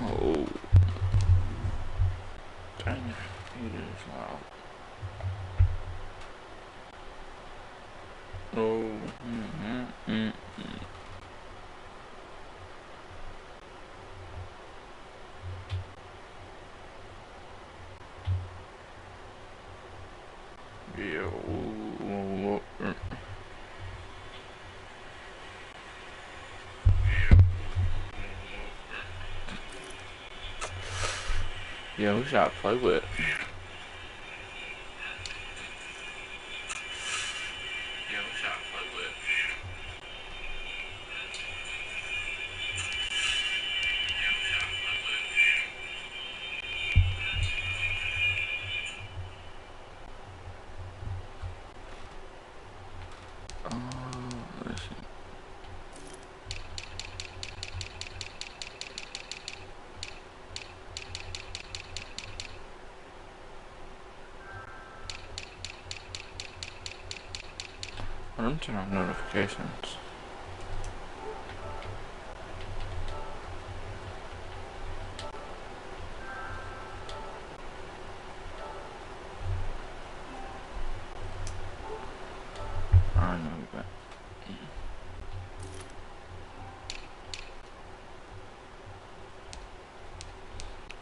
Oh. Dang it. It is loud. Oh. Yeah. Yeah, who should I play with? Let's see. Let me turn on notifications. I know that.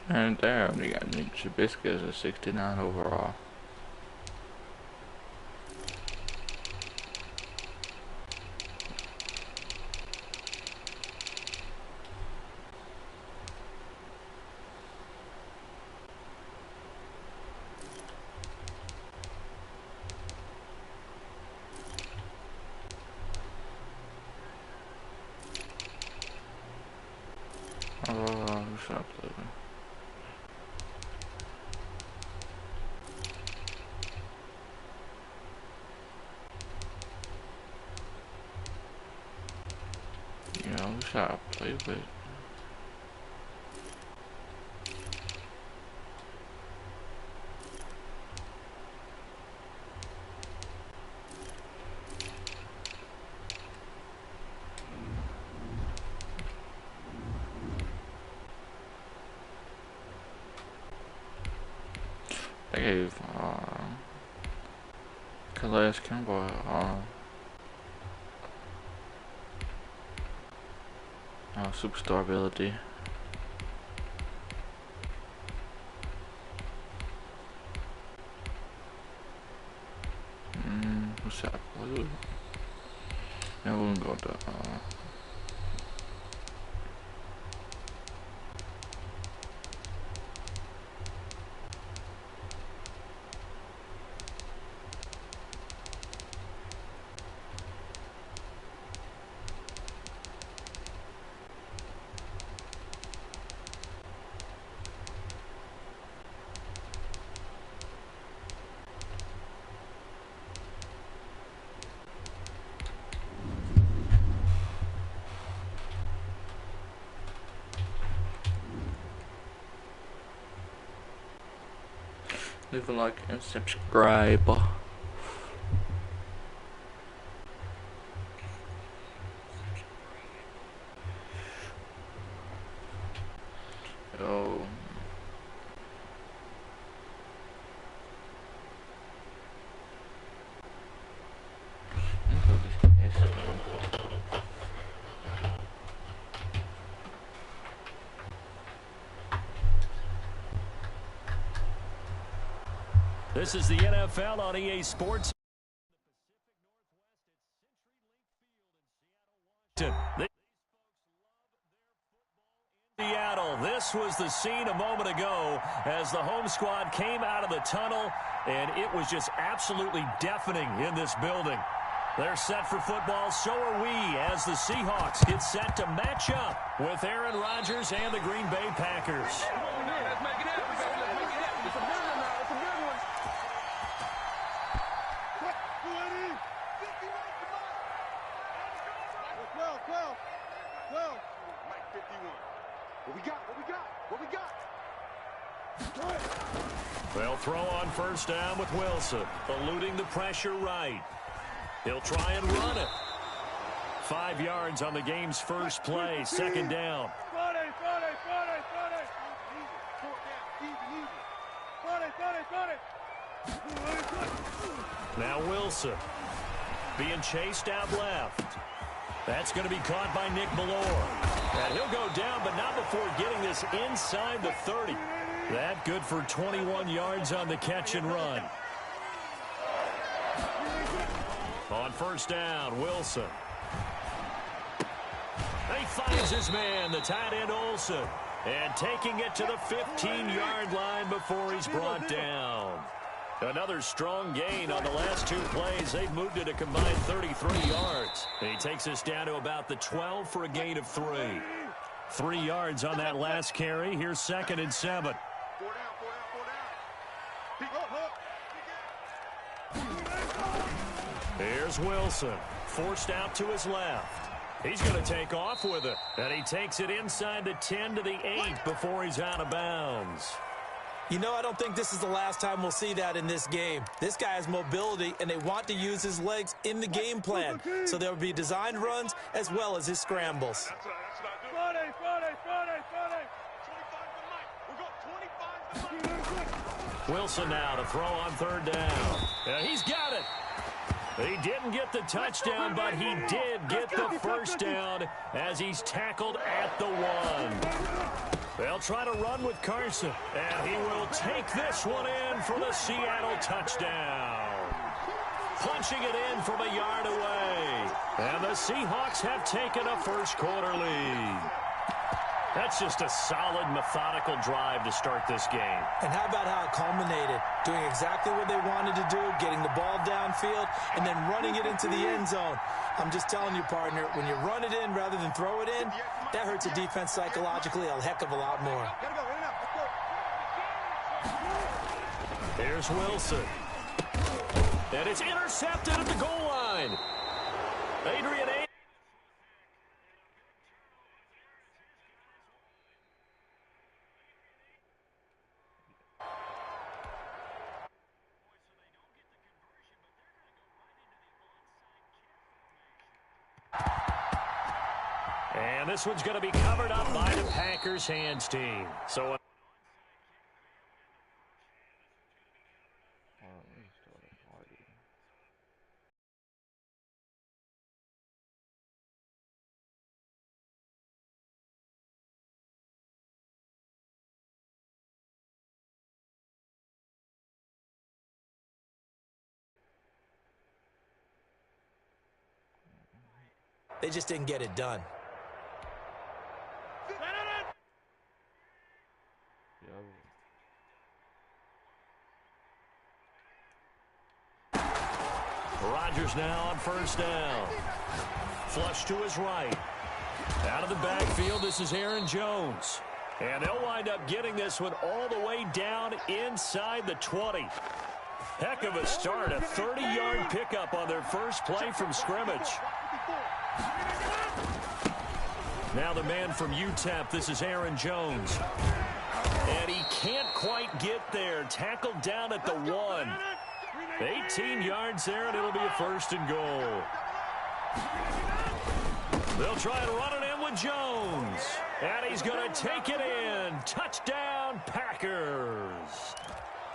And there, we got Nick Trubisky as a 69 overall. Who should I play with? Who should I play with? They gave Calais Campbell superstar ability. Who should I play with? Yeah, we'll go to leave a like and subscribe. Oh. This is the NFL on EA Sports. Seattle. This was the scene a moment ago as the home squad came out of the tunnel, and it was just absolutely deafening in this building. They're set for football, so are we, as the Seahawks get set to match up with Aaron Rodgers and the Green Bay Packers. They'll throw on first down with Wilson, eluding the pressure right. He'll try and run it. 5 yards on the game's first play, second down. Now Wilson being chased out left. That's going to be caught by Nick Ballore. And he'll go down, but not before getting this inside the 30. That good for 21 yards on the catch and run. On first down, Wilson. He finds his man, the tight end Olsen, and taking it to the 15-yard line before he's brought down. Another strong gain on the last 2 plays. They've moved it a combined 33 yards. And he takes us down to about the 12 for a gain of 3. 3 yards on that last carry. Here's 2nd and 7. Here's Wilson, forced out to his left. He's going to take off with it. And he takes it inside the 10 to the 8 before he's out of bounds. You know, I don't think this is the last time we'll see that in this game. This guy has mobility, and they want to use his legs in the game plan. So there will be designed runs as well as his scrambles. Wilson now to throw on 3rd down. He's got it. He didn't get the touchdown, but he did get the first down as he's tackled at the 1. They'll try to run with Carson, and he will take this one in for the Seattle touchdown. Punching it in from a yard away. And the Seahawks have taken a first-quarter lead. That's just a solid, methodical drive to start this game. And how about how it culminated? Doing exactly what they wanted to do, getting the ball downfield, and then running it into the end zone. I'm just telling you, partner, when you run it in rather than throw it in, that hurts a defense psychologically a heck of a lot more. Here's Wilson. And it's intercepted at the goal line. Adrian A. And this one's going to be covered up by the Packers hands team. So they just didn't get it done. Rodgers now on first down. Flush to his right. Out of the backfield, this is Aaron Jones. And they'll wind up getting this one all the way down inside the 20. Heck of a start, a 30-yard pickup on their first play from scrimmage. Now the man from UTEP, this is Aaron Jones. And he can't quite get there. Tackled down at the 1. 18 yards there, and it'll be a 1st and goal. They'll try and run it in with Jones. And he's going to take it in. Touchdown, Packers.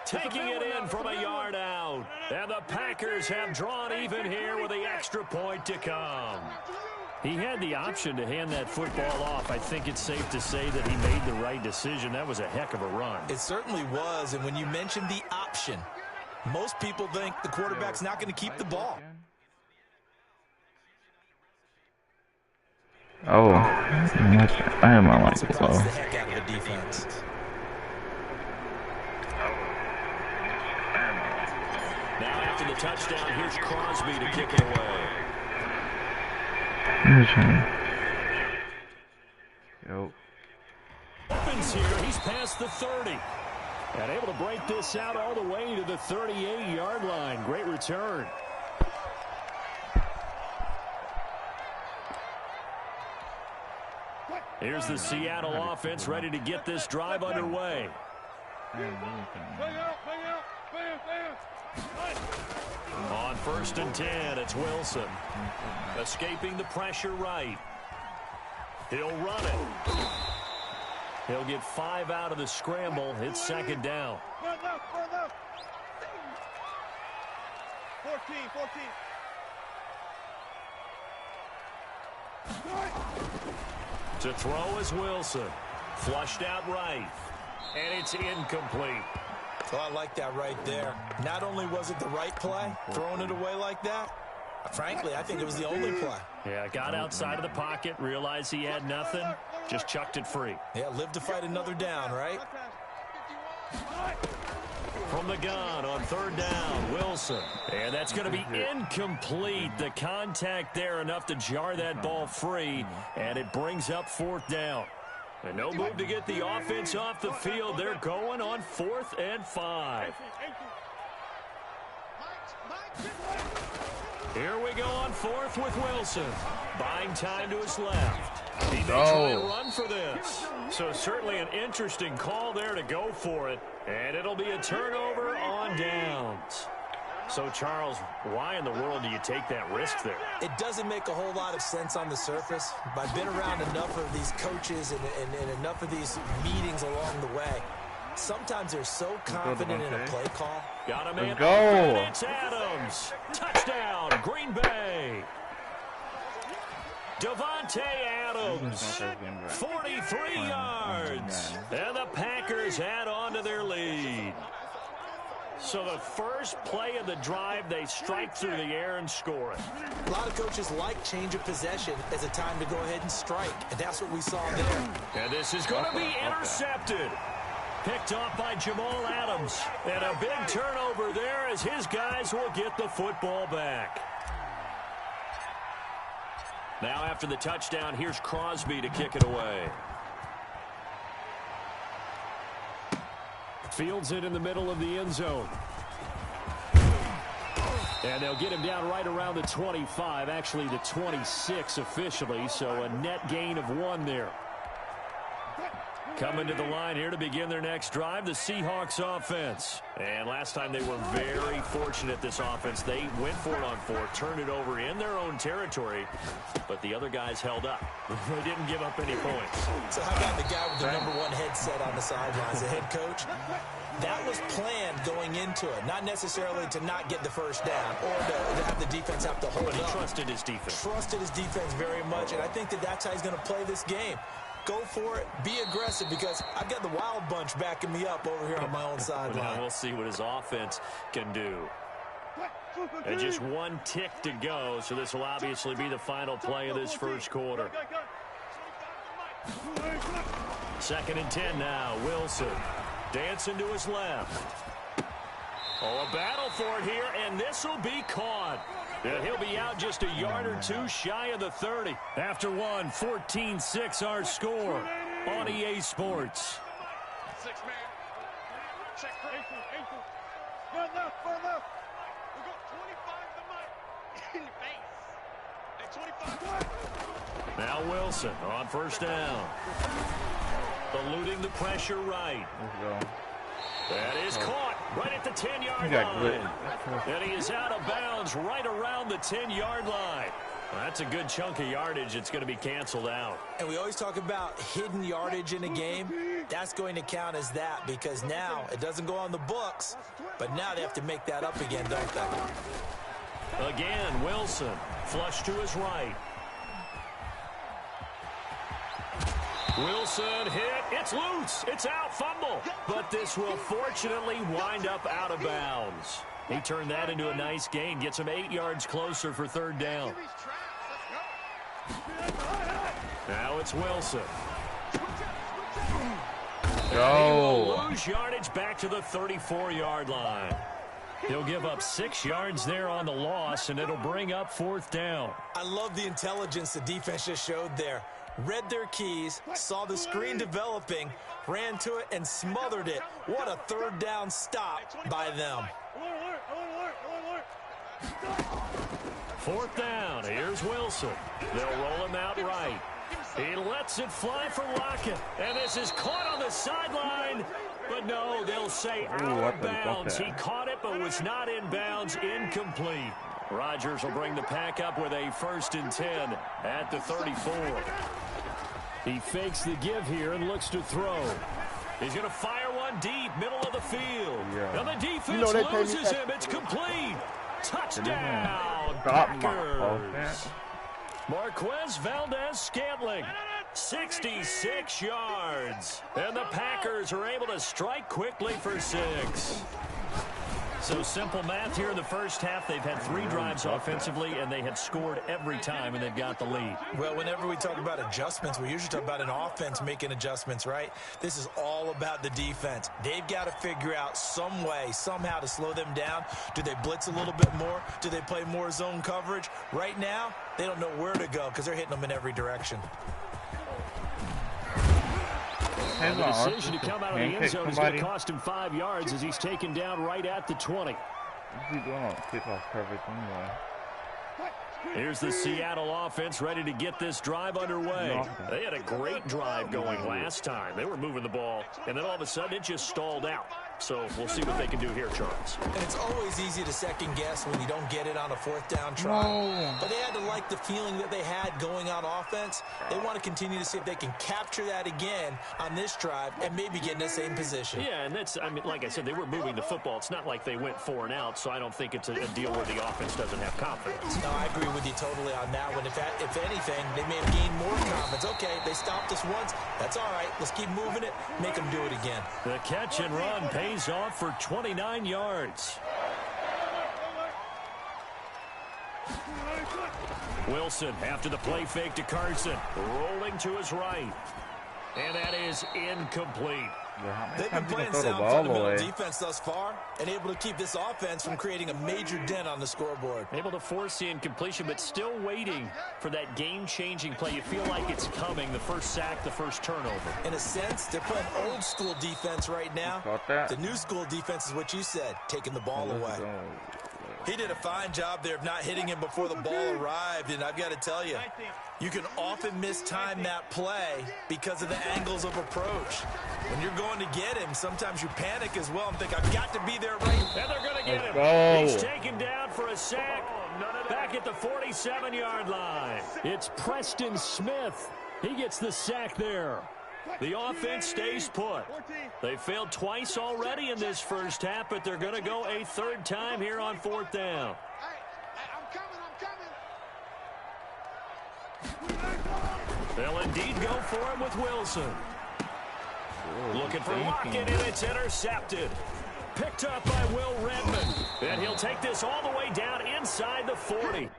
Taking it in from a yard out. And the Packers have drawn even here with the extra point to come. He had the option to hand that football off. I think it's safe to say that he made the right decision. That was a heck of a run. It certainly was, and when you mentioned the option, most people think the quarterback's not going to keep the ball. Oh, I am on like it, though. The heck out of the defense. Now after the touchdown, here's Crosby to kick it away. Yo. Opens here. He's past the 30. And able to break this out all the way to the 38-yard line. Great return. Here's the Seattle offense ready to get this drive underway. On 1st and 10, it's Wilson. Escaping the pressure right. He'll run it. He'll get 5 out of the scramble. It's 2nd down. To throw is Wilson. Flushed out right. And it's incomplete. Oh, I like that right there. Not only was it the right play, throwing it away like that, frankly, I think it was the only play. Yeah, got outside of the pocket, realized he had nothing, just chucked it free. Yeah, live to fight another down, right? From the gun on third down, Wilson. And that's going to be incomplete. The contact there enough to jar that ball free, and it brings up fourth down. And no move to get the offense off the field. They're going on 4th and 5. Here we go on 4th with Wilson. Buying time to his left. He may try and run for this. So certainly an interesting call there to go for it. And it'll be a turnover on downs. So, Charles, why in the world do you take that risk there? It doesn't make a whole lot of sense on the surface. But I've been around enough of these coaches and enough of these meetings along the way. Sometimes they're so confident in a play call. Got a man. Let's go. And it's Adams. Touchdown, Green Bay. Devontae Adams, 43 yards. And the Packers add on to their lead. So the first play of the drive, they strike through the air and score it. A lot of coaches like change of possession as a time to go ahead and strike. And that's what we saw there. And this is going to be intercepted. Picked off by Jamal Adams. And a big turnover there as his guys will get the football back. Now after the touchdown, here's Crosby to kick it away. Fields it in the middle of the end zone. And they'll get him down right around the 25, actually the 26 officially, so a net gain of 1 there. Coming to the line here to begin their next drive, the Seahawks offense. And last time they were very fortunate, this offense. They went for it on 4, turned it over in their own territory, but the other guys held up. They didn't give up any points. So how about the guy with the #1 headset on the sidelines, the head coach? That was planned going into it, not necessarily to not get the first down or to have the defense have to hold up. But he trusted his defense. Trusted his defense very much, and I think that's how he's going to play this game. Go for it. Be aggressive because I've got the wild bunch backing me up over here on my own sideline. We'll see what his offense can do. And just 1 tick to go, so this will obviously be the final play of this first quarter. 2nd and 10 now. Wilson dancing to his left. Oh, a battle for it here, and this will be caught. And he'll be out just a yard or 2 shy of the 30. After 1, 14-6 our score on EA Sports. 6 man. Check. Run left. We got 25 the mic in the face. Hey, 25. Now Wilson on first down. Eluding the pressure right. That is caught right at the 10-yard line. And he is out of bounds right around the 10-yard line. Well, that's a good chunk of yardage. It's going to be canceled out. And we always talk about hidden yardage in a game. That's going to count as that because now it doesn't go on the books, but now they have to make that up again, don't they? Again, Wilson flush to his right. Wilson hit. It's loose. It's out. Fumble. But this will fortunately wind up out of bounds. He turned that into a nice gain. Gets him 8 yards closer for 3rd down. Now it's Wilson. He will lose yardage back to the 34-yard line. He'll give up 6 yards there on the loss, and it'll bring up 4th down. I love the intelligence the defense just showed there. Read their keys, saw the screen developing, ran to it, and smothered it. What a 3rd down stop by them. 4th down. Here's Wilson. They'll roll him out right. He lets it fly for Lockett. And this is caught on the sideline. But no, they'll say out of bounds. He caught it but was not in bounds. Incomplete. Rodgers will bring the pack up with a 1st and 10 at the 34. He fakes the give here and looks to throw. He's going to fire one deep, middle of the field. And the defense loses him. It's complete. Touchdown, Stop my Packers. offense. Marquez Valdez-Scantling, 66 yards. And the Packers are able to strike quickly for 6. So simple math here in the first half. They've had 3 drives offensively, and they have scored every time, and they've got the lead. Well, whenever we talk about adjustments, we usually talk about an offense making adjustments, right? This is all about the defense. They've got to figure out some way, somehow to slow them down. Do they blitz a little bit more? Do they play more zone coverage? Right now, they don't know where to go because they're hitting them in every direction. And the decision to come out of the end zone is going to cost him 5 yards as he's taken down right at the 20. What's he doing on kickoff coverage anyway? Here's the Seattle offense ready to get this drive underway. They had a great drive going last time. They were moving the ball, and then all of a sudden it just stalled out. So we'll see what they can do here, Charles. And it's always easy to second guess when you don't get it on a 4th down try. No. But they had to like the feeling that they had going on offense. They want to continue to see if they can capture that again on this drive and maybe get in the same position. Yeah, and that's, I mean, like I said, they were moving the football. It's not like they went 4 and out, so I don't think it's a deal where the offense doesn't have confidence. No, I agree with you totally on that one. If anything, they may have gained more confidence. Okay, they stopped us once. That's all right. Let's keep moving it. Make them do it again. The catch and run pays off for 29 yards. Wilson after the play fake to Carson. Rolling to his right. And that is incomplete. They've been playing sound fundamental defense thus far and able to keep this offense from creating a major dent on the scoreboard. Able to force the incompletion, but still waiting for that game-changing play. You feel like it's coming, the first sack, the first turnover. In a sense, they're playing old-school defense right now. The new-school defense is what you said, taking the ball away. He did a fine job there of not hitting him before the ball arrived, and I've got to tell you, you can often mistime that play because of the angles of approach. When you're going to get him, sometimes you panic as well and think, I've got to be there right. And they're going to get him. He's taken down for a sack back at the 47-yard line. It's Preston Smith. He gets the sack there. The offense stays put. They failed twice already in this first half, but they're going to go a 3rd time here on 4th down. They'll indeed go for him with Wilson. Looking for Lockett, and it's intercepted. Picked up by Will Redmond. And he'll take this all the way down inside the 40.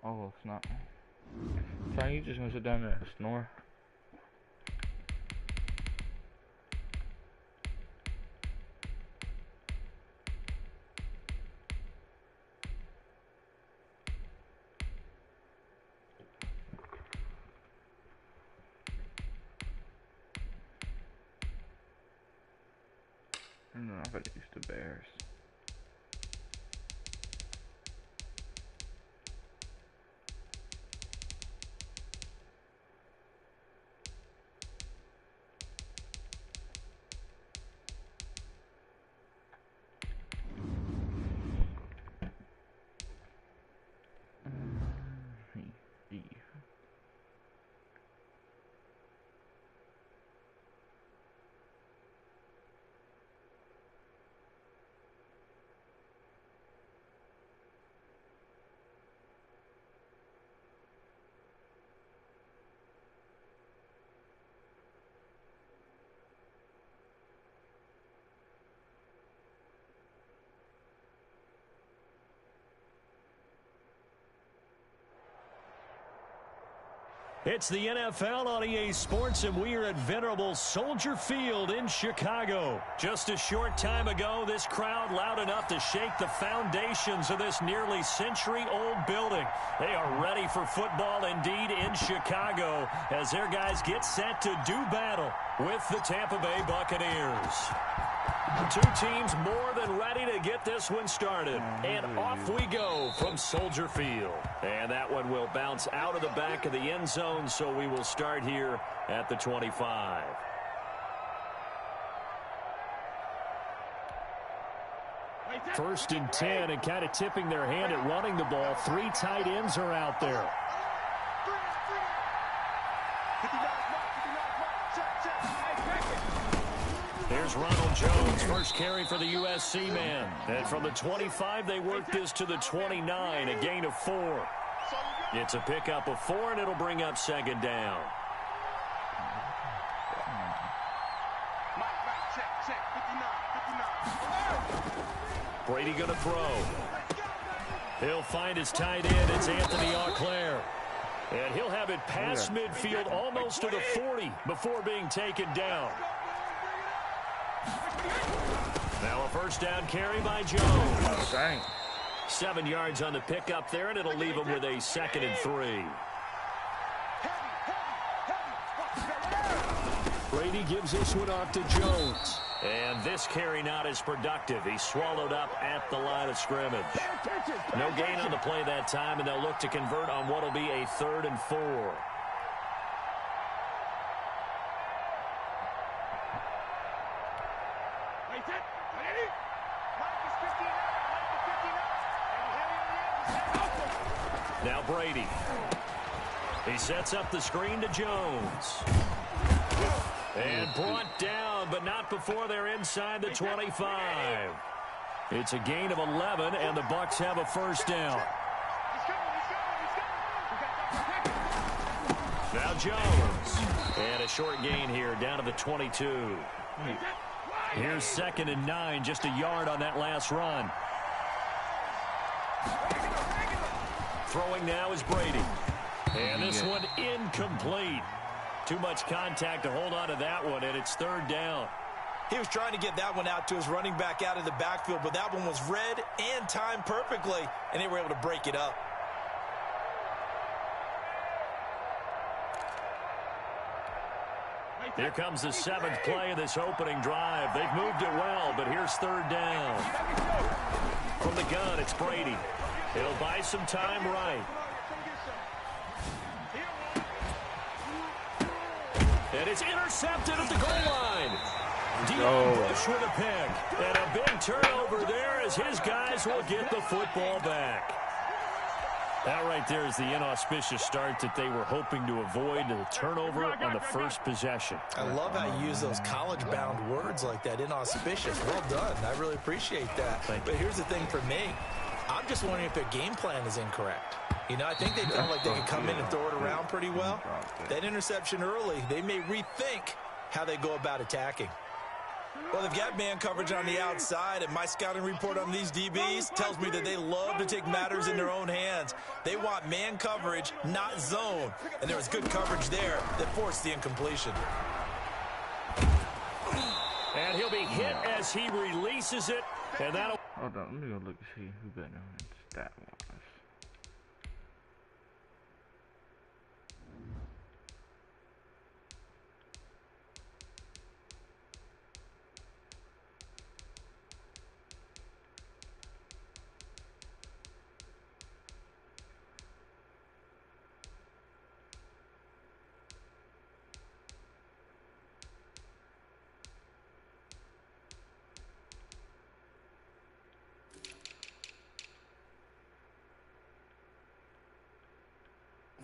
Oh, it's not. So you just gonna sit down there and snore? I don't know, I gotta use the Bears. It's the NFL on EA Sports, and we are at venerable Soldier Field in Chicago. Just a short time ago, this crowd loud enough to shake the foundations of this nearly century-old building. They are ready for football indeed in Chicago as their guys get set to do battle with the Tampa Bay Buccaneers. Two teams more than ready to get this one started. And off we go from Soldier Field. And that one will bounce out of the back of the end zone, so we will start here at the 25. First and 10, and kind of tipping their hand at running the ball. Three tight ends are out there. Here's Ronald Jones, first carry for the USC man. And from the 25, they work this to the 29, a gain of 4. It's a pickup of 4, and it'll bring up second down. Brady going to throw. He'll find his tight end. It's Anthony Auclair. And he'll have it past midfield almost to the 40 before being taken down. Now a first down carry by Jones. 7 yards on the pickup there, and it'll leave him with a 2nd and 3. Brady gives this one off to Jones. And this carry not as productive. He's swallowed up at the line of scrimmage. No gain on the play that time, and they'll look to convert on what will be a 3rd and 4. Now Brady. He sets up the screen to Jones. And brought down, but not before they're inside the 25. It's a gain of 11, and the Bucs have a first down. Now Jones. And a short gain here down to the 22. Here's 2nd and 9, just a yard on that last run. Throwing now is Brady. And this one incomplete. Too much contact to hold on to that one, and it's 3rd down. He was trying to get that one out to his running back out of the backfield, but that one was read and timed perfectly, and they were able to break it up. Here comes the 7th play of this opening drive. They've moved it well, but here's 3rd down. From the gun, it's Brady. He'll buy some time right. And it's intercepted at the goal line. Deion Bush with a pick. And a big turnover there as his guys will get the football back. That right there is the inauspicious start that they were hoping to avoid, the turnover on the first possession. I love how you use those college-bound words like that, inauspicious. Well done. I really appreciate that. But here's the thing for me. I'm just wondering if their game plan is incorrect. You know, I think they felt like they could come in and throw it around pretty well. That interception early, they may rethink how they go about attacking. Well, they've got man coverage on the outside, and my scouting report on these DBs tells me that they love to take matters in their own hands. They want man coverage, not zone. And there was good coverage there that forced the incompletion. And he'll be hit as he releases it. And that'll... Hold on, let me go look and see who better stat-wise.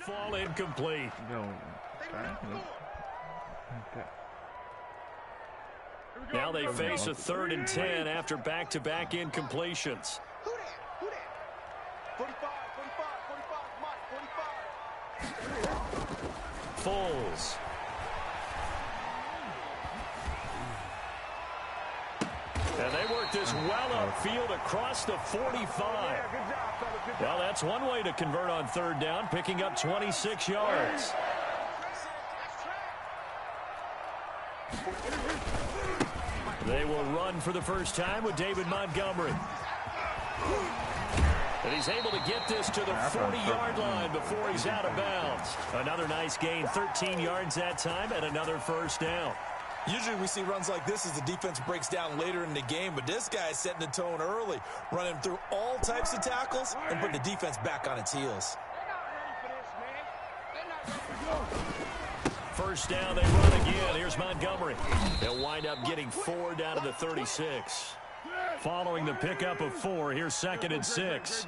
Fall incomplete. No. Now they face a 3rd and 10 after back-to-back incompletions. Who that? 45, 45, Mike, 45. Foles. And they work this well upfield across the 45. Well, that's one way to convert on 3rd down, picking up 26 yards. They will run for the first time with David Montgomery. And he's able to get this to the 40-yard line before he's out of bounds. Another nice gain, 13 yards that time, and another first down. Usually we see runs like this as the defense breaks down later in the game, but this guy is setting the tone early, running through all types of tackles and putting the defense back on its heels. First down, they run again. Here's Montgomery. They'll wind up getting 4 down to the 36. Following the pickup of 4, here's 2nd and 6.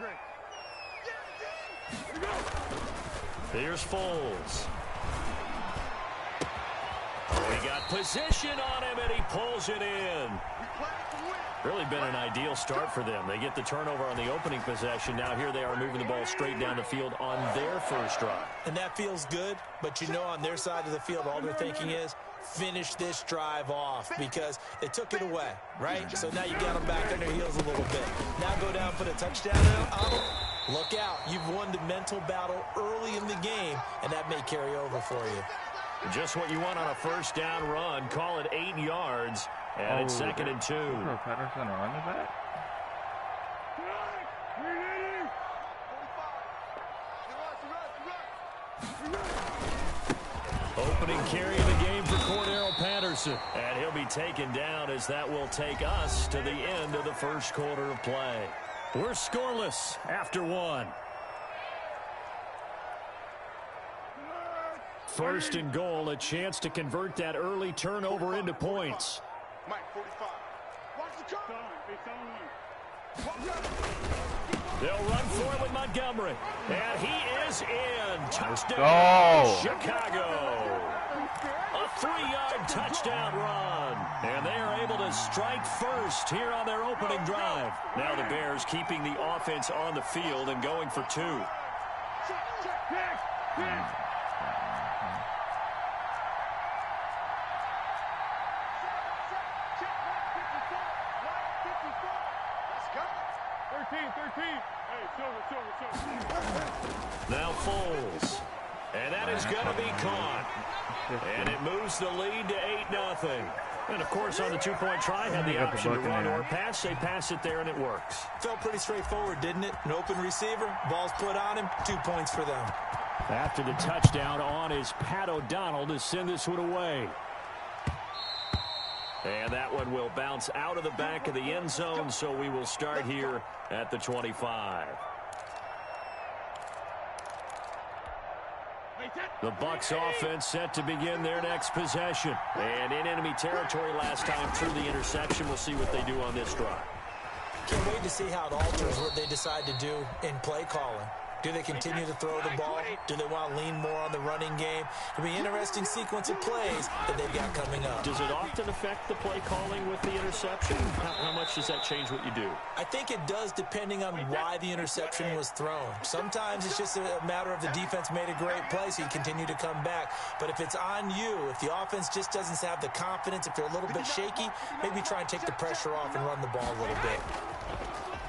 Here's Foles. We got position on him, and he pulls it in. Really been an ideal start for them. They get the turnover on the opening possession. Now here they are moving the ball straight down the field on their first drive. And that feels good, but you know on their side of the field, all they're thinking is, finish this drive off because they took it away, right? So now you got them back on their heels a little bit. Now go down for the touchdown on them. Look out. You've won the mental battle early in the game, and that may carry over for you. Just what you want on a first down run. Call it 8 yards, and it's 2nd and 2. Patterson running back. Opening carry of the game for Cordero Patterson. And he'll be taken down as that will take us to the end of the first quarter of play. We're scoreless after 1. First and goal, a chance to convert that early turnover into points. Mike, 45. Watch the They'll run for it with Montgomery. And he is in. Touchdown, Chicago. A 3-yard touchdown run. And they are able to strike first here on their opening drive. Now the Bears keeping the offense on the field and going for 2. Now Foles. And that is going to be caught. And it moves the lead to 8-0. And, of course, on the two-point try, had the option to run or pass. They pass it there, and it works. Felt pretty straightforward, didn't it? An open receiver, ball's put on him, 2 points for them. After the touchdown on is Pat O'Donnell to send this one away. And that one will bounce out of the back of the end zone, so we will start here at the 25. The Bucs offense set to begin their next possession. And in enemy territory last time through the interception. We'll see what they do on this drive. Can't wait to see how it alters what they decide to do in play calling. Do they continue to throw the ball? Do they want to lean more on the running game? It'll be an interesting sequence of plays that they've got coming up. Does it often affect the play calling with the interception? How much does that change what you do? I think it does depending on why the interception was thrown. Sometimes it's just a matter of the defense made a great play, so you continue to come back. But if it's on you, if the offense just doesn't have the confidence, if they're a little bit shaky, maybe try and take the pressure off and run the ball a little bit.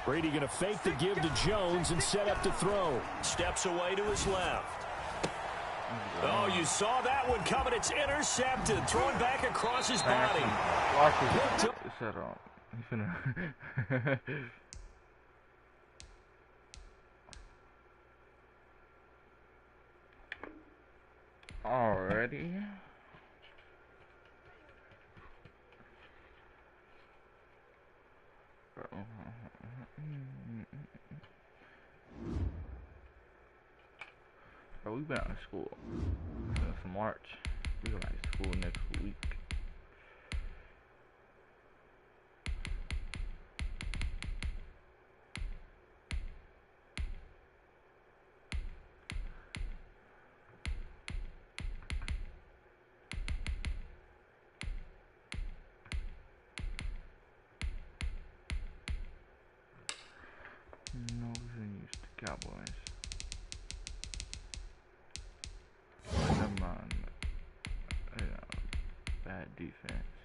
Brady going to fake the give to Jones and set up to throw. Steps away to his left. Oh, you saw that one coming. It's intercepted. Thrown back across his body. Shut up. Already. Bro, we've been out of school since March. We go back to school next week. No, we're used to Cowboys. Come on. Bad defense.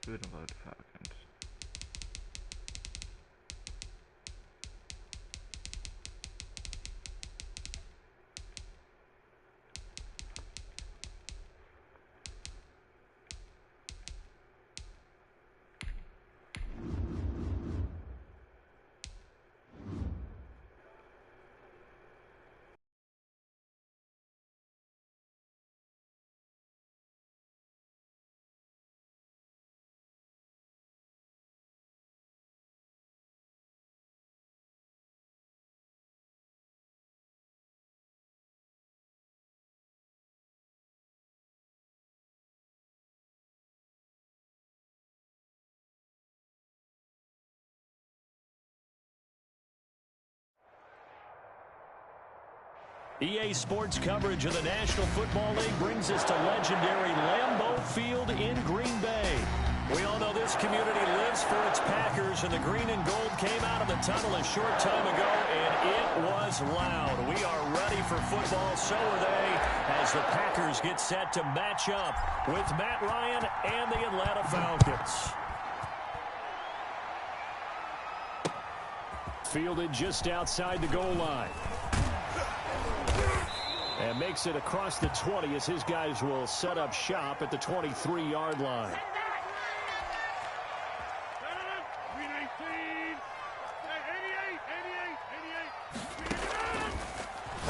Good about the Falcons. EA Sports coverage of the National Football League brings us to legendary Lambeau Field in Green Bay. We all know this community lives for its Packers, and the green and gold came out of the tunnel a short time ago, and it was loud. We are ready for football, so are they, as the Packers get set to match up with Matt Ryan and the Atlanta Falcons. Fielded just outside the goal line. And makes it across the 20 as his guys will set up shop at the 23-yard line.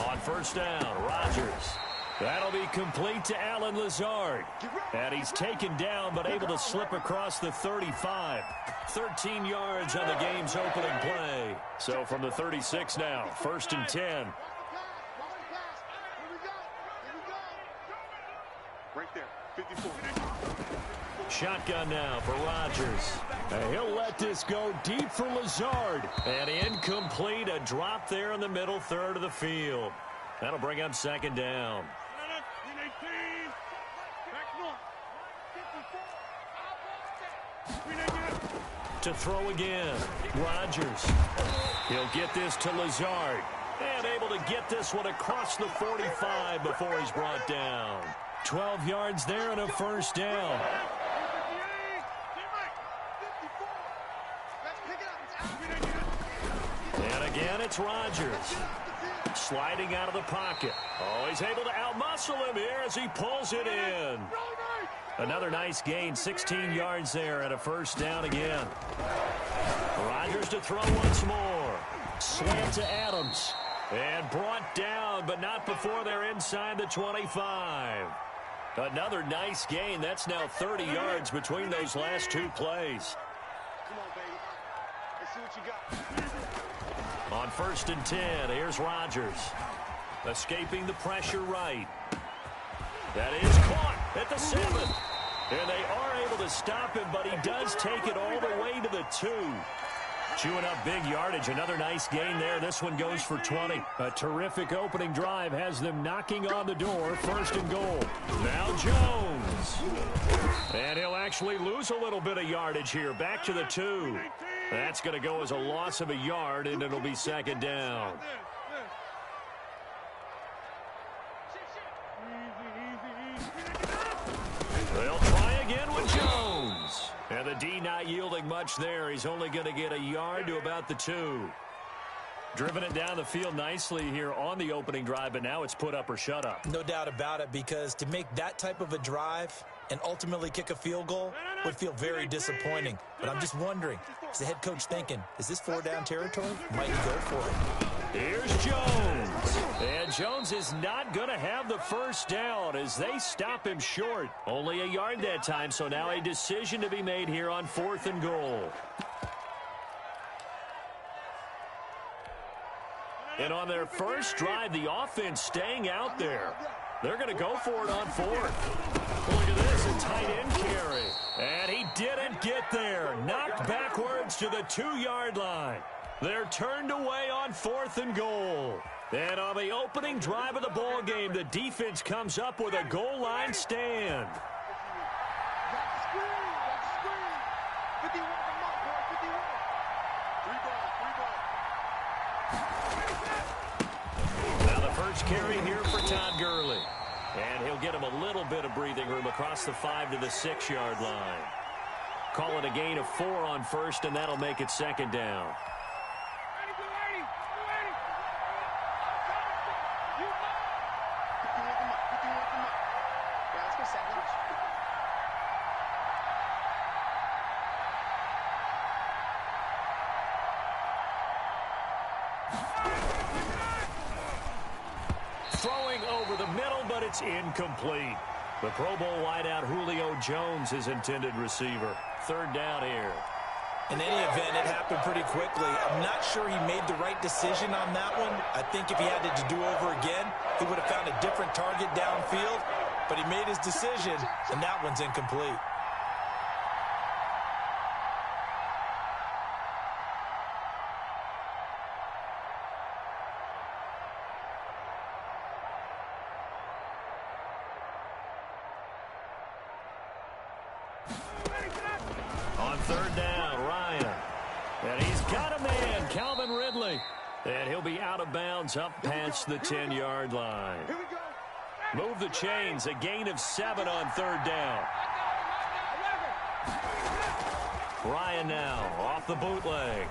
On first down, Rodgers. That'll be complete to Allen Lazard. And he's taken down but able to slip across the 35. 13 yards on the game's opening play. So from the 36 now, first and 10. Right there, 54. Shotgun now for Rodgers. And he'll let this go deep for Lazard. And incomplete, a drop there in the middle third of the field. That'll bring up second down. To throw again, Rodgers. He'll get this to Lazard. And able to get this one across the 45 before he's brought down. 12 yards there and a first down. And again, it's Rodgers. Sliding out of the pocket. Oh, he's able to outmuscle him here as he pulls it in. Another nice gain, 16 yards there and a first down again. Rodgers to throw once more. Slant to Adams. And brought down, but not before they're inside the 25. Another nice gain. That's now 30 yards between those last two plays. Come on, baby. Let's see what you got. On first and 10, here's Rodgers. Escaping the pressure right. That is caught at the 7. And they are able to stop him, but he does take it all the way to the 2. Chewing up big yardage. Another nice gain there. This one goes for 20. A terrific opening drive has them knocking on the door. First and goal. Now Jones. And he'll actually lose a little bit of yardage here. Back to the 2. That's going to go as a loss of a yard, and it'll be second down. They'll try again with Jones. And the D not yielding much there. He's only going to get a yard to about the 2. Driven it down the field nicely here on the opening drive, but now it's put up or shut up. No doubt about it, because to make that type of a drive and ultimately kick a field goal would feel very disappointing. But I'm just wondering, is the head coach thinking, is this 4-down territory? Might he go for it? Here's Jones. And Jones is not going to have the first down as they stop him short. Only a yard that time, so now a decision to be made here on 4th and goal. And on their first drive, the offense staying out there. They're going to go for it on 4th. Look at this, a tight end carry. And he didn't get there. Knocked backwards to the 2-yard line. They're turned away on 4th and goal. And on the opening drive of the ball game, the defense comes up with a goal line stand. Now the first carry here for Todd Gurley. And he'll get him a little bit of breathing room across the 5 to the 6-yard line. Call it a gain of 4 on first, and that'll make it second down. Throwing over the middle, but it's incomplete. The Pro Bowl wideout Julio Jones is intended receiver. Third down here. In any event, it happened pretty quickly. I'm not sure he made the right decision on that one. I think if he had it to do over again, he would have found a different target downfield. But he made his decision, and that one's incomplete. On third down, Ryan. And he's got a man, Calvin Ridley. And he'll be out of bounds up past the 10-yard line. Move the chains, a gain of 7 on third down. Ryan now off the bootleg.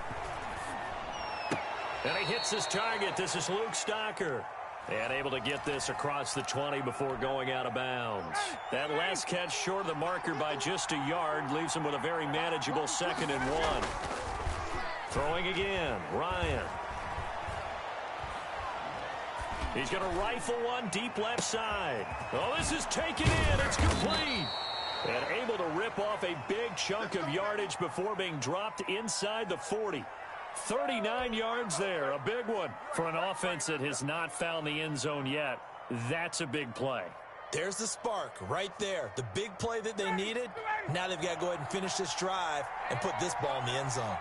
And he hits his target. This is Luke Stocker. And able to get this across the 20 before going out of bounds. That last catch short of the marker by just a yard leaves him with a very manageable 2nd and 1. Throwing again, Ryan. He's going to rifle one deep left side. Oh, this is taken in. It's complete. And able to rip off a big chunk of yardage before being dropped inside the 40. 39 yards there, a big one for an offense that has not found the end zone yet. That's a big play. There's the spark right there. The big play that they needed. Now they've got to go ahead and finish this drive and put this ball in the end zone.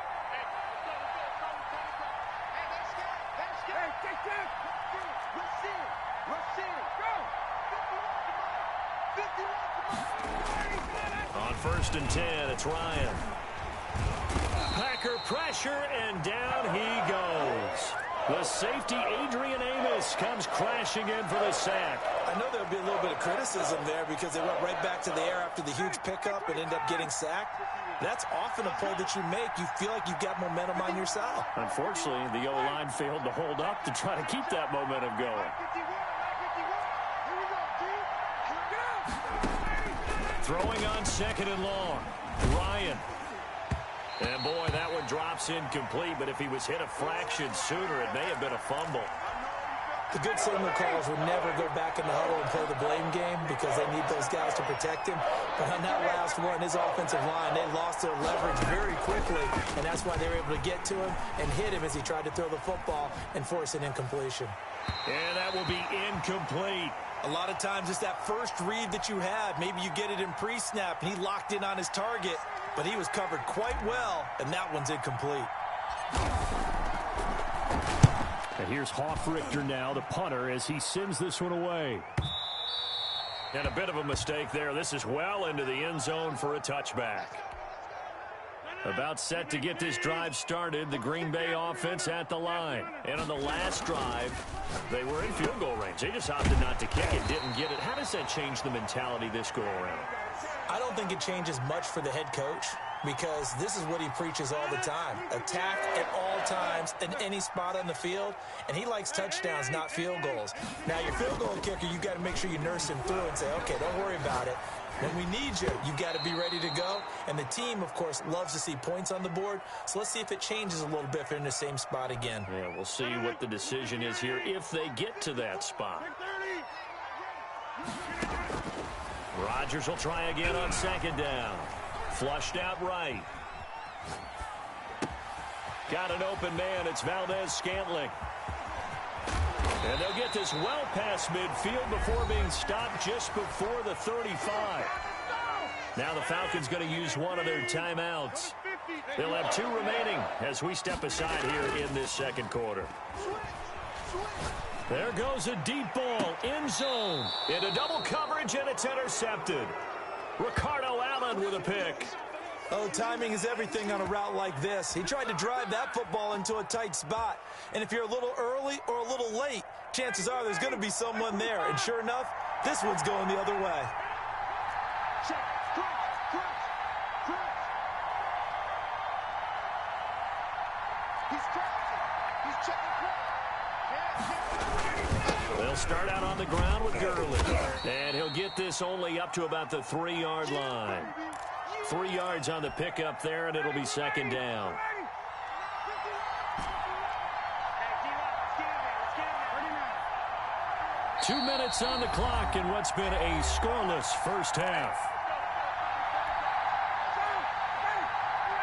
On 1st and 10, it's Ryan. Packer pressure, and down he goes. The safety, Adrian Amos, comes crashing in for the sack. I know there'll be a little bit of criticism there because they went right back to the air after the huge pickup and ended up getting sacked. That's often a play that you make. You feel like you've got momentum on your side. Unfortunately, the O-line failed to hold up to try to keep that momentum going. Throwing on 2nd and long. Ryan. And boy, that one drops incomplete, but if he was hit a fraction sooner, it may have been a fumble. The good signal callers would never go back in the huddle and play the blame game because they need those guys to protect him. But on that last one, his offensive line, they lost their leverage very quickly, and that's why they were able to get to him and hit him as he tried to throw the football and force an incompletion. And that will be incomplete. A lot of times it's that first read that you have. Maybe you get it in pre-snap, and he locked in on his target, but he was covered quite well, and that one's incomplete. And here's Hoff-Richter now, the punter, as he sends this one away. And a bit of a mistake there. This is well into the end zone for a touchback. About set to get this drive started, the Green Bay offense at the line. And on the last drive, they were in field goal range. They just opted not to kick it, didn't get it. How does that change the mentality this go around? I don't think it changes much for the head coach because this is what he preaches all the time. Attack at all times in any spot on the field, and he likes touchdowns, not field goals. Now, your field goal kicker, you've got to make sure you nurse him through and say, okay, don't worry about it. When we need you, you've got to be ready to go. And the team, of course, loves to see points on the board. So let's see if it changes a little bit if they're in the same spot again. Yeah, we'll see what the decision is here if they get to that spot. Rodgers will try again on 2nd down. Flushed out right. Got an open man. It's Valdez-Scantling. And they'll get this well past midfield before being stopped just before the 35. Now the Falcons going to use one of their timeouts. They'll have 2 remaining as we step aside here in this 2nd quarter. There goes a deep ball, end zone, into double coverage, and it's intercepted. Ricardo Allen with a pick. Oh, timing is everything on a route like this. He tried to drive that football into a tight spot. And if you're a little early or a little late, chances are there's going to be someone there. And sure enough, this one's going the other way. start out on the ground with Gurley. And he'll get this only up to about the 3-yard line. 3 yards on the pickup there, and it'll be second down. Two minutes on the clock in what's been a scoreless first half.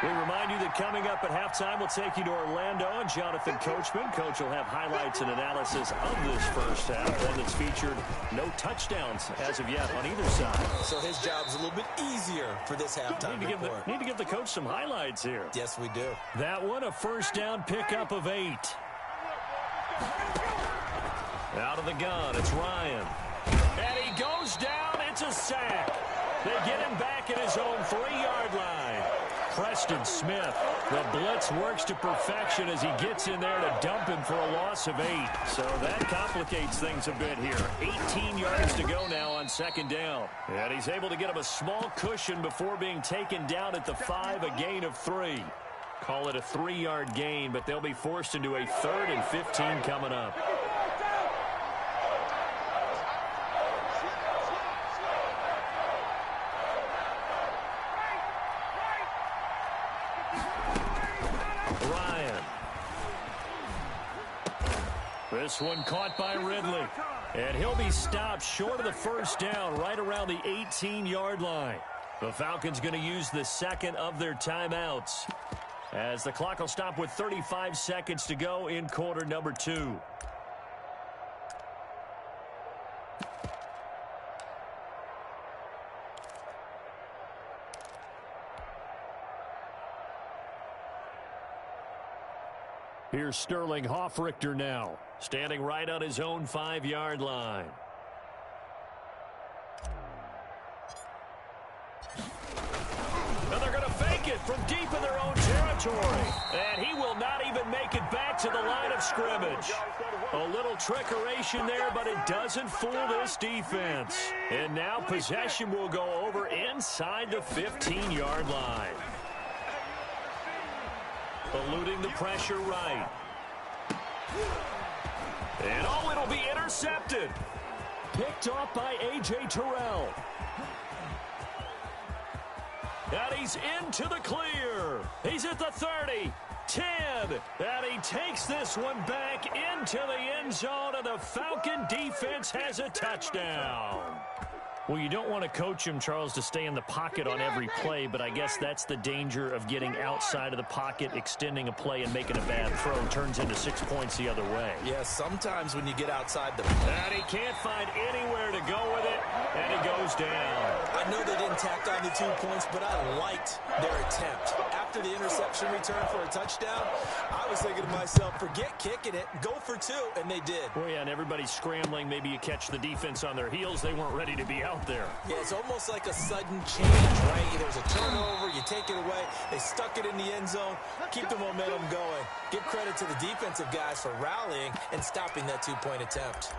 We remind you that coming up at halftime, we'll take you to Orlando and Jonathan Coachman. Coach will have highlights and analysis of this first half, one that's featured no touchdowns as of yet on either side. So his job's a little bit easier for this halftime report. Need to give the coach some highlights here. Yes, we do. That one, a first down pickup of 8. Out of the gun, it's Ryan. And he goes down. It's a sack. They get him back at his own 3-yard line. Preston Smith, the blitz works to perfection as he gets in there to dump him for a loss of 8. So that complicates things a bit here. 18 yards to go now on second down. And he's able to get him a small cushion before being taken down at the 5, a gain of 3. Call it a 3-yard gain, but they'll be forced into a 3rd and 15 coming up. This one caught by Ridley. And he'll be stopped short of the first down right around the 18-yard line. The Falcons going to use the second of their timeouts, as the clock will stop with 35 seconds to go in quarter number 2. Here's Sterling Hoffrichter now, standing right on his own 5-yard line. And they're going to fake it from deep in their own territory. And he will not even make it back to the line of scrimmage. A little trickeration there, but it doesn't fool this defense. And now possession will go over inside the 15-yard line. Eluding the pressure right. And oh, it'll be intercepted. Picked off by A.J. Terrell. And he's into the clear. He's at the 30, 10. And he takes this one back into the end zone, and the Falcon defense has a touchdown. Well, you don't want to coach him, Charles, to stay in the pocket on every play, but I guess that's the danger of getting outside of the pocket, extending a play, and making a bad throw. Turns into 6 points the other way. Yeah, sometimes when you get outside the... And he can't find anywhere to go with it, and he goes down. I know they didn't tack on the 2 points, but I liked their attempt. After the interception return for a touchdown, I was thinking to myself, forget kicking it, go for 2, and they did. Well, yeah, and everybody's scrambling. Maybe you catch the defense on their heels. They weren't ready to be out there. Yeah, it's almost like a sudden change, right? There's a turnover, you take it away, they stuck it in the end zone, keep the momentum going. Give credit to the defensive guys for rallying and stopping that 2-point attempt.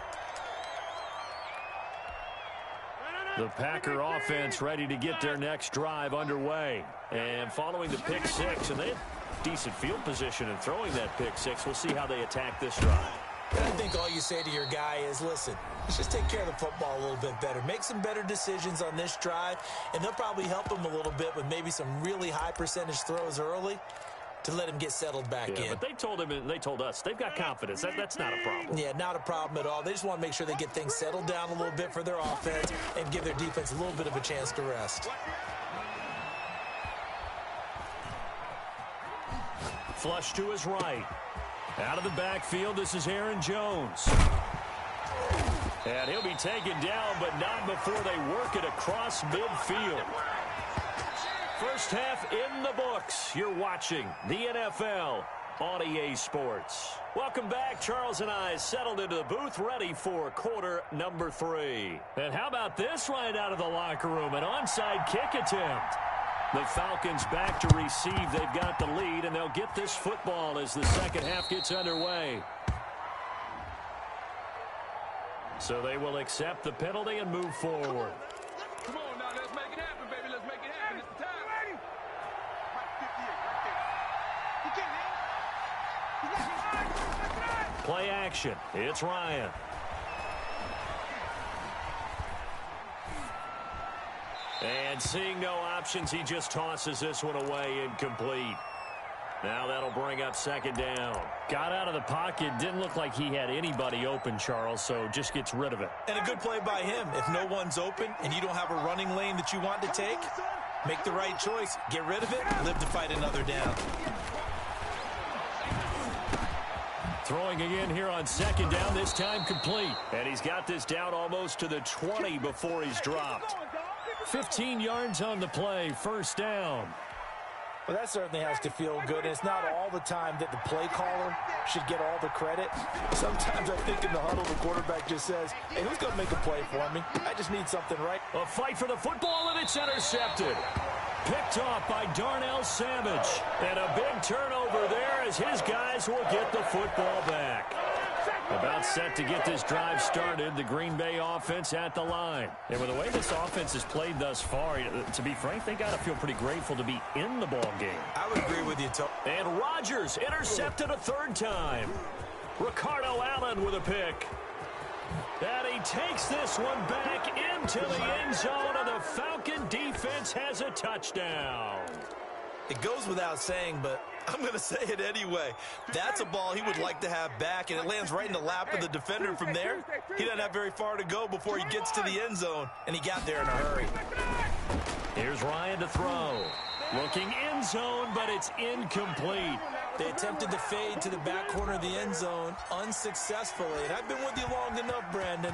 The Packer offense ready to get their next drive underway. And following the pick 6, and they had decent field position in throwing that pick 6. We'll see how they attack this drive. I think all you say to your guy is, listen, let's just take care of the football a little bit better. Make some better decisions on this drive, and they'll probably help him a little bit with maybe some really high percentage throws early to let him get settled back in. But they told him, and they told us, they've got confidence. That's not a problem. Yeah, not a problem at all. They just want to make sure they get things settled down a little bit for their offense and give their defense a little bit of a chance to rest. Flush to his right. Out of the backfield, this is Aaron Jones. And he'll be taken down, but not before they work it across midfield. First half in the books. You're watching the NFL on EA Sports. Welcome back. Charles and I settled into the booth, ready for quarter number 3. And how about this right out of the locker room? An onside kick attempt. The Falcons back to receive. They've got the lead, and they'll get this football as the second half gets underway. So they will accept the penalty and move forward. Come on now, let's make it happen, baby. Let's make it happen. It's the time. Play action. It's Ryan. And seeing no options, he just tosses this one away, incomplete. Now that'll bring up second down. Got out of the pocket. Didn't look like he had anybody open, Charles, so just gets rid of it. And a good play by him. If no one's open and you don't have a running lane that you want to take, make the right choice. Get rid of it. Live to fight another down. Throwing again here on second down, this time complete. And he's got this down almost to the 20 before he's dropped. 15 yards on the play, first down. Well, that certainly has to feel good. And it's not all the time that the play caller should get all the credit. Sometimes I think in the huddle, the quarterback just says, hey, who's going to make a play for me? I just need something right. A fight for the football, and it's intercepted. Picked off by Darnell Savage. And a big turnover there as his guys will get the football back. About set to get this drive started, the Green Bay offense at the line. And with the way this offense has played thus far, to be frank, they got to feel pretty grateful to be in the ball game. I would agree with you, Tony. And Rodgers intercepted a third time. Ricardo Allen with a pick. And he takes this one back into the end zone, and the Falcon defense has a touchdown. It goes without saying, but I'm going to say it anyway. That's a ball he would like to have back, and it lands right in the lap of the defender from there. He doesn't have very far to go before he gets to the end zone, and he got there in a hurry. Here's Ryan to throw. Looking end zone, but it's incomplete. They attempted the fade to the back corner of the end zone unsuccessfully. And I've been with you long enough, Brandon.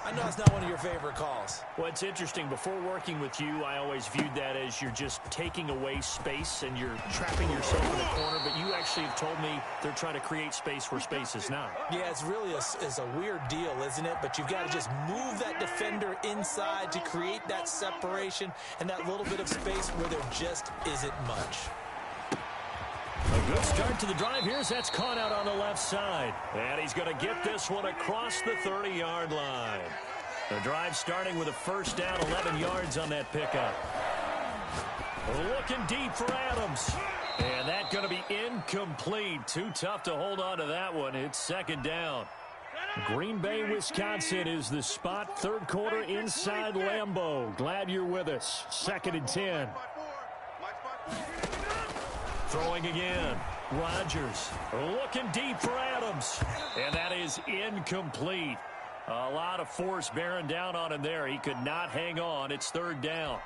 I know it's not one of your favorite calls. Well, it's interesting. Before working with you, I always viewed that as you're just taking away space and you're trapping yourself in the corner. But you actually have told me they're trying to create space where space is not. Yeah, it's really a weird deal, isn't it? But you've got to just move that defender inside to create that separation and that little bit of space where there just isn't much. A good start to the drive here as that's caught out on the left side. And he's going to get this one across the 30-yard line. The drive starting with a first down, 11 yards on that pickup. Looking deep for Adams. And that's going to be incomplete. Too tough to hold on to that one. It's second down. Green Bay, Wisconsin is the spot. Third quarter inside Lambeau. Glad you're with us. 2nd and 10. Throwing again. Rodgers looking deep for Adams. And that is incomplete. A lot of force bearing down on him there. He could not hang on. It's third down.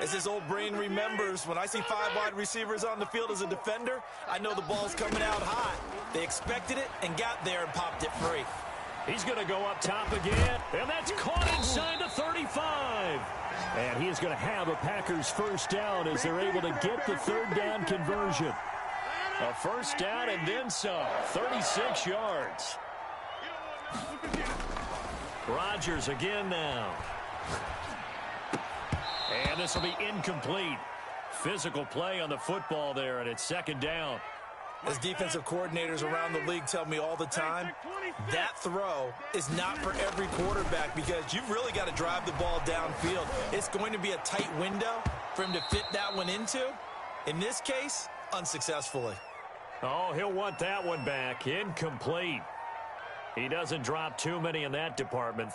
As his old brain remembers, when I see 5 wide receivers on the field as a defender, I know the ball's coming out hot. They expected it and got there and popped it free. He's going to go up top again. And that's caught inside the 35. And he is going to have a Packers first down as they're able to get the third down conversion. A first down and then some. 36 yards. Rodgers again now. And this will be incomplete. Physical play on the football there, and it's second down. As defensive coordinators around the league tell me all the time, that throw is not for every quarterback because you've really got to drive the ball downfield. It's going to be a tight window for him to fit that one into. In this case, unsuccessfully. Oh, he'll want that one back. Incomplete. He doesn't drop too many in that department.